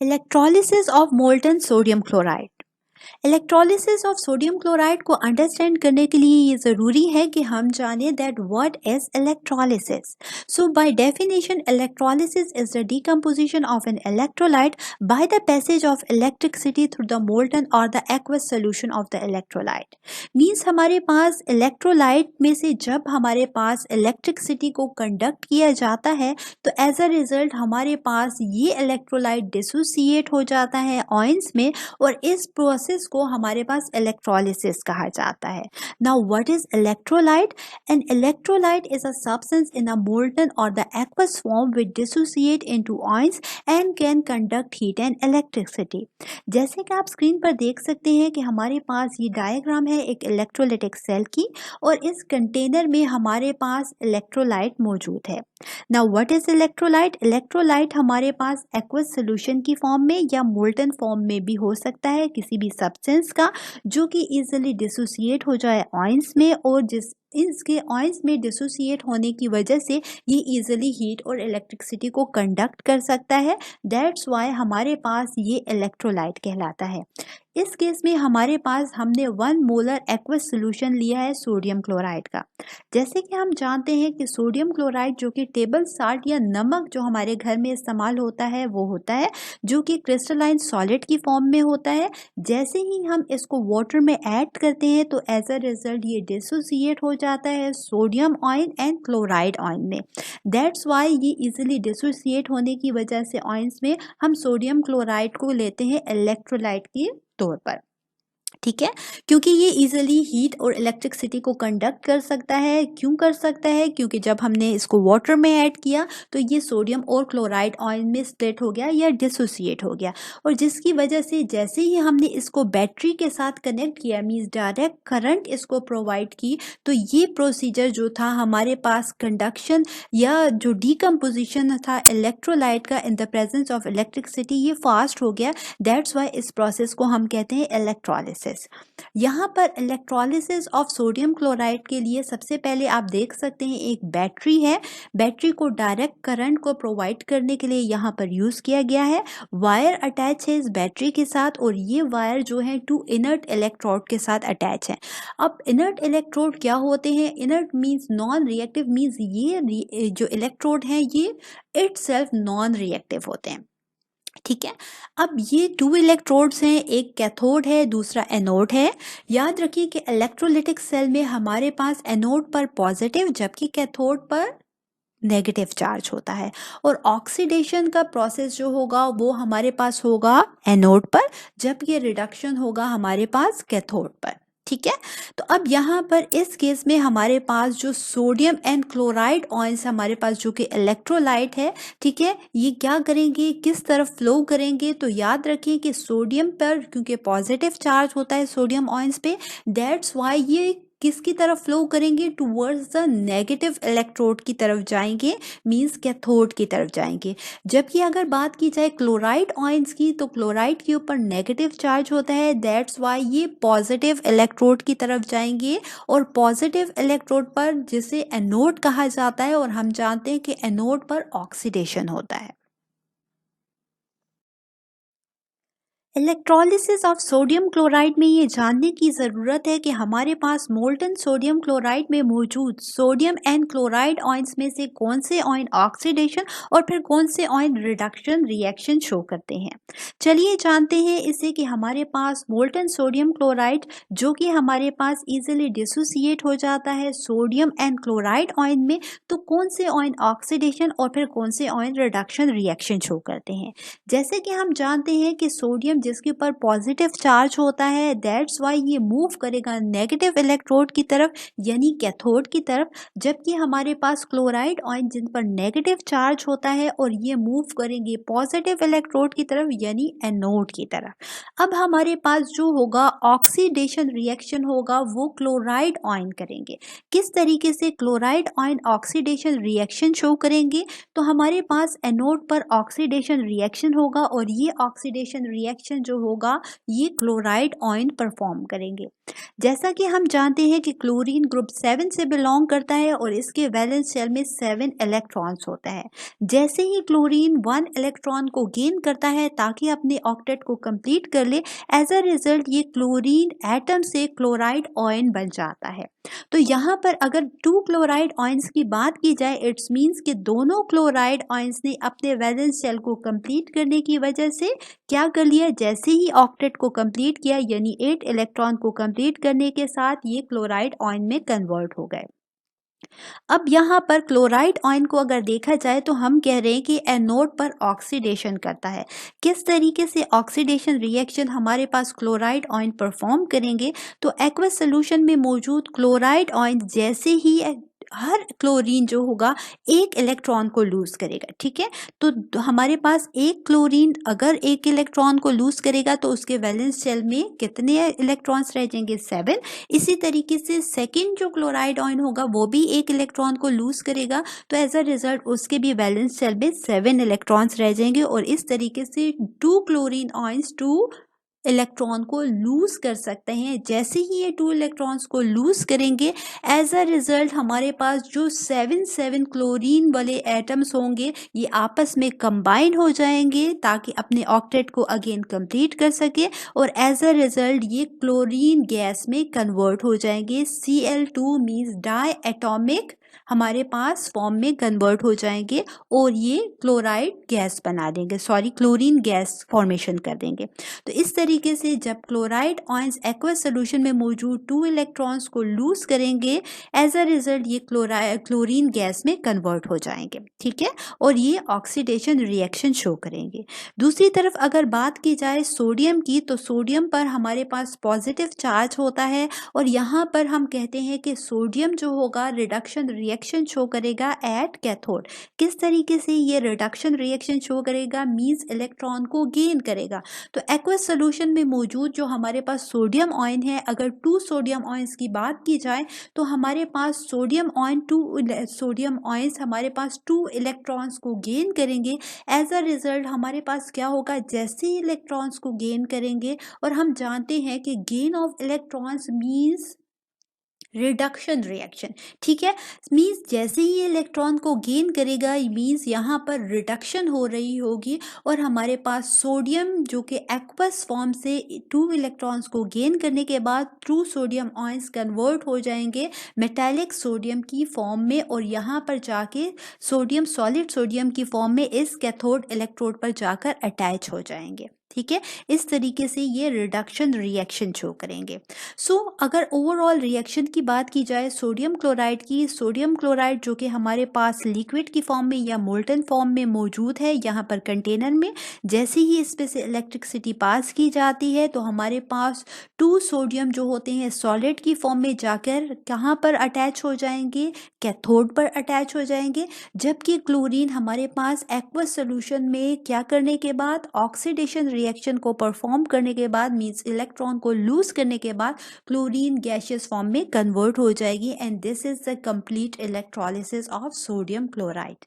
Electrolysis of molten sodium chloride. Electrolysis of sodium chloride को understand करने के लिए ये ज़रूरी है कि हम जानें that what is electrolysis. So by definition electrolysis is the decomposition of an electrolyte by the passage of electricity through the molten or the aqueous solution of the electrolyte. Means हमारे पास इलेक्ट्रोलाइट में से जब हमारे पास electricity को conduct किया जाता है तो एज अ रिजल्ट हमारे पास ये इलेक्ट्रोलाइट डिसोसिएट हो जाता है आयंस में, और इस प्रोसेस को हमारे पास इलेक्ट्रोलिसिस कहा जाता है। Now what is electrolyte? An electrolyte is a substance in a molten or the aqueous form which dissociate into ions and can conduct heat and electricity. जैसे कि आप स्क्रीन पर देख सकते हैं कि हमारे पास ये डायग्राम है एक इलेक्ट्रोलिटिक सेल की, और इस कंटेनर में हमारे पास इलेक्ट्रोलाइट मौजूद है। Now what is electrolyte? Electrolyte हमारे पास एक्वस सॉल्यूशन की फॉर्म में या मोल्टन फॉर्म में भी हो सकता है किसी भी सब्सटेंस का, जो कि इजीली डिसोसिएट हो जाए आयंस में, और जिस इसके आयंस में डिसोसिएट होने की वजह से ये इजीली हीट और इलेक्ट्रिसिटी को कंडक्ट कर सकता है। दैट्स वाई हमारे पास ये इलेक्ट्रोलाइट कहलाता है। इस केस में हमारे पास हमने 1 मोलर एक्वस सॉल्यूशन लिया है सोडियम क्लोराइड का। जैसे कि हम जानते हैं कि सोडियम क्लोराइड जो कि टेबल साल्ट या नमक जो हमारे घर में इस्तेमाल होता है वो होता है, जो कि क्रिस्टलाइन सॉलिड की फॉर्म में होता है। जैसे ही हम इसको वाटर में ऐड करते हैं तो एज अ रिजल्ट ये डिसोसिएट हो जाता है sodium ion and chloride ion में। दैट्स वाई ये इजीली डिसोसिएट होने की वजह से आयंस में हम सोडियम क्लोराइड को लेते हैं इलेक्ट्रोलाइट के तौर पर। ठीक है, क्योंकि ये इजीली हीट और इलेक्ट्रिसिटी को कंडक्ट कर सकता है। क्यों कर सकता है? क्योंकि जब हमने इसको वाटर में ऐड किया तो ये सोडियम और क्लोराइड आयन में स्प्लिट हो गया या डिसोसिएट हो गया, और जिसकी वजह से जैसे ही हमने इसको बैटरी के साथ कनेक्ट किया, मीन्स डायरेक्ट करंट इसको प्रोवाइड की, तो ये प्रोसीजर जो था हमारे पास कंडक्शन या जो डिकम्पोजिशन था इलेक्ट्रोलाइट का in the presence of electricity, ये फास्ट हो गया। दैट्स वाई इस प्रोसेस को हम कहते हैं इलेक्ट्रोलिसिस। यहाँ पर इलेक्ट्रोलिसिस ऑफ सोडियम क्लोराइड के लिए सबसे पहले आप देख सकते हैं एक बैटरी है। बैटरी को डायरेक्ट करंट को प्रोवाइड करने के लिए यहाँ पर यूज किया गया है। वायर अटैच है इस बैटरी के साथ, और ये वायर जो है 2 इनर्ट इलेक्ट्रोड के साथ अटैच है। अब इनर्ट इलेक्ट्रोड क्या होते हैं? Inert means non reactive, means ये जो इलेक्ट्रोड है ये इटसेल्फ नॉन रिएक्टिव होते हैं। ठीक है, अब ये 2 इलेक्ट्रोड्स हैं, एक कैथोड है दूसरा एनोड है। याद रखिए कि इलेक्ट्रोलिटिक सेल में हमारे पास एनोड पर पॉजिटिव जबकि कैथोड पर नेगेटिव चार्ज होता है, और ऑक्सीडेशन का प्रोसेस जो होगा वो हमारे पास होगा एनोड पर, जबकि रिडक्शन होगा हमारे पास कैथोड पर। ठीक है, तो अब यहाँ पर इस केस में हमारे पास जो सोडियम एंड क्लोराइड आयंस हमारे पास जो कि इलेक्ट्रोलाइट है, ठीक है, ये क्या करेंगे, किस तरफ फ्लो करेंगे? तो याद रखिए कि सोडियम पर क्योंकि पॉजिटिव चार्ज होता है सोडियम आयंस पे, दैट्स वाई ये किसकी तरफ फ्लो करेंगे? टुवर्ड्स द नेगेटिव इलेक्ट्रोड की तरफ जाएंगे, मींस कैथोड की तरफ जाएंगे। जबकि अगर बात की जाए क्लोराइड आयंस की, तो क्लोराइड के ऊपर नेगेटिव चार्ज होता है। दैट्स वाई ये पॉजिटिव इलेक्ट्रोड की तरफ जाएंगे, और पॉजिटिव इलेक्ट्रोड पर जिसे एनोड कहा जाता है, और हम जानते हैं कि एनोड पर ऑक्सीडेशन होता है। इलेक्ट्रोलिसिस ऑफ सोडियम क्लोराइड में ये जानने की ज़रूरत है कि हमारे पास मोल्टन सोडियम क्लोराइड में मौजूद सोडियम एंड क्लोराइड आयंस में से कौन से आयन ऑक्सीडेशन और फिर कौन से आयन रिडक्शन रिएक्शन शो करते हैं। चलिए जानते हैं इसे कि हमारे पास मोल्टन सोडियम क्लोराइड जो कि हमारे पास इजीली डिसोसिएट हो जाता है सोडियम एंड क्लोराइड आयन में, तो कौन से आयन ऑक्सीडेशन और फिर कौन से आयन रिडक्शन रिएक्शन शो करते हैं। जैसे कि हम जानते हैं कि सोडियम जिसके ऊपर पॉजिटिव चार्ज होता है, दैट्स वाई ये मूव करेगा नेगेटिव इलेक्ट्रोड की तरफ यानी कैथोड की तरफ, जबकि हमारे पास क्लोराइड आयन जिन पर नेगेटिव चार्ज होता है और ये मूव करेंगे पॉजिटिव इलेक्ट्रोड की तरफ यानी एनोड की तरफ। अब हमारे पास जो होगा ऑक्सीडेशन रिएक्शन होगा वो क्लोराइड आयन करेंगे। किस तरीके से chloride ion oxidation reaction show करेंगे? तो हमारे पास एनोड पर ऑक्सीडेशन रिएक्शन होगा, और ये ऑक्सीडेशन रिएक्शन रिएक्शन जो होगा ये क्लोराइड आयन परफॉर्म करेंगे। जैसा कि हम जानते हैं कि क्लोरीन ग्रुप 7 से बिलोंग करता है और इसके वैलेंस शेल में 7 इलेक्ट्रॉन्स होता है। जैसे ही क्लोरीन 1 इलेक्ट्रॉन को गेन करता है ताकि अपने ऑक्टेट को कंप्लीट कर ले, एज अ रिजल्ट ये क्लोरीन एटम से क्लोराइड आयन बन जाता है। तो यहाँ पर अगर 2 क्लोराइड आयंस की बात की जाए, इट्स मीन्स कि दोनों क्लोराइड आयंस ने अपने वैलेंस शेल को कंप्लीट करने की वजह से क्या कर लिया, जैसे ही ऑक्टेट को कंप्लीट किया यानी 8 इलेक्ट्रॉन को कंप्लीट करने के साथ ये क्लोराइड आयन में कन्वर्ट हो गए। अब यहाँ पर क्लोराइड आयन को अगर देखा जाए तो हम कह रहे हैं कि एनोड पर ऑक्सीडेशन करता है। किस तरीके से ऑक्सीडेशन रिएक्शन हमारे पास क्लोराइड आयन परफॉर्म करेंगे, तो एक्वस सोल्यूशन में मौजूद क्लोराइड आयन जैसे ही हर क्लोरीन जो होगा एक इलेक्ट्रॉन को लूज करेगा, ठीक है। तो हमारे पास एक क्लोरीन अगर एक इलेक्ट्रॉन को लूज करेगा तो उसके वैलेंस शेल में कितने इलेक्ट्रॉन्स रह जाएंगे, 7। इसी तरीके से सेकंड जो क्लोराइड आयन होगा वो भी एक इलेक्ट्रॉन को लूज करेगा, तो एज अ रिजल्ट उसके भी वैलेंस शेल में 7 इलेक्ट्रॉन्स रह जाएंगे और इस तरीके से 2 क्लोरीन आयंस 2 इलेक्ट्रॉन को लूज कर सकते हैं। जैसे ही ये 2 इलेक्ट्रॉन्स को लूज करेंगे, एज अ रिजल्ट हमारे पास जो 7 क्लोरीन वाले एटम्स होंगे ये आपस में कंबाइन हो जाएंगे ताकि अपने ऑक्टेट को अगेन कंप्लीट कर सके और एज अ रिजल्ट ये क्लोरीन गैस में कन्वर्ट हो जाएंगे। Cl2 मीन्स डाई एटॉमिक हमारे पास फॉर्म में कन्वर्ट हो जाएंगे और ये क्लोराइड गैस बना देंगे, सॉरी क्लोरीन गैस फॉर्मेशन कर देंगे। तो इस तरीके से जब क्लोराइड आयंस एक्वस सोल्यूशन में मौजूद 2 इलेक्ट्रॉन्स को लूज करेंगे, एज अ रिजल्ट ये क्लोरीन गैस में कन्वर्ट हो जाएंगे, ठीक है, और ये ऑक्सीडेशन रिएक्शन शो करेंगे। दूसरी तरफ अगर बात की जाए सोडियम की, तो सोडियम पर हमारे पास पॉजिटिव चार्ज होता है और यहाँ पर हम कहते हैं कि सोडियम जो होगा रिडक्शन रिएक्शन शो करेगा एट कैथोड। किस तरीके से ये रिडक्शन रिएक्शन शो करेगा, मींस इलेक्ट्रॉन को गेन करेगा। तो एक्वस सोल्यूशन में मौजूद जो हमारे पास सोडियम आयन है, अगर 2 सोडियम आयंस की बात की जाए तो हमारे पास सोडियम आयंस हमारे पास 2 इलेक्ट्रॉन्स को गेन करेंगे। एज अ रिजल्ट हमारे पास क्या होगा, जैसे ही इलेक्ट्रॉन्स को गेन करेंगे, और हम जानते हैं कि gain of electrons means reduction reaction, ठीक है, मीन्स जैसे ही इलेक्ट्रॉन को गेन करेगा मीन्स यहाँ पर रिडक्शन हो रही होगी और हमारे पास सोडियम जो कि एक्वस फॉर्म से 2 इलेक्ट्रॉन्स को गेन करने के बाद ट्रू सोडियम आयंस कन्वर्ट हो जाएंगे मेटालिक सोडियम की फॉर्म में और यहाँ पर जाके सोडियम सॉलिड सोडियम की फॉर्म में इस कैथोड इलेक्ट्रोड पर जाकर अटैच हो जाएंगे, ठीक है। इस तरीके से ये रिडक्शन रिएक्शन शो करेंगे। अगर ओवरऑल रिएक्शन की बात की जाए सोडियम क्लोराइड की, सोडियम क्लोराइड जो कि हमारे पास लिक्विड की फॉर्म में या मोल्टन फॉर्म में मौजूद है यहाँ पर कंटेनर में, जैसे ही इस पे से इलेक्ट्रिसिटी पास की जाती है तो हमारे पास 2 सोडियम जो होते हैं सॉलिड की फॉर्म में जाकर कहाँ पर अटैच हो जाएंगे, कैथोड पर अटैच हो जाएंगे। जबकि क्लोरीन हमारे पास एक्वस सोल्यूशन में क्या करने के बाद, ऑक्सीडेशन रिएक्शन को परफॉर्म करने के बाद, मींस इलेक्ट्रॉन को लूज करने के बाद क्लोरीन गैसियस फॉर्म में कन्वर्ट हो जाएगी and this is the complete electrolysis of sodium chloride.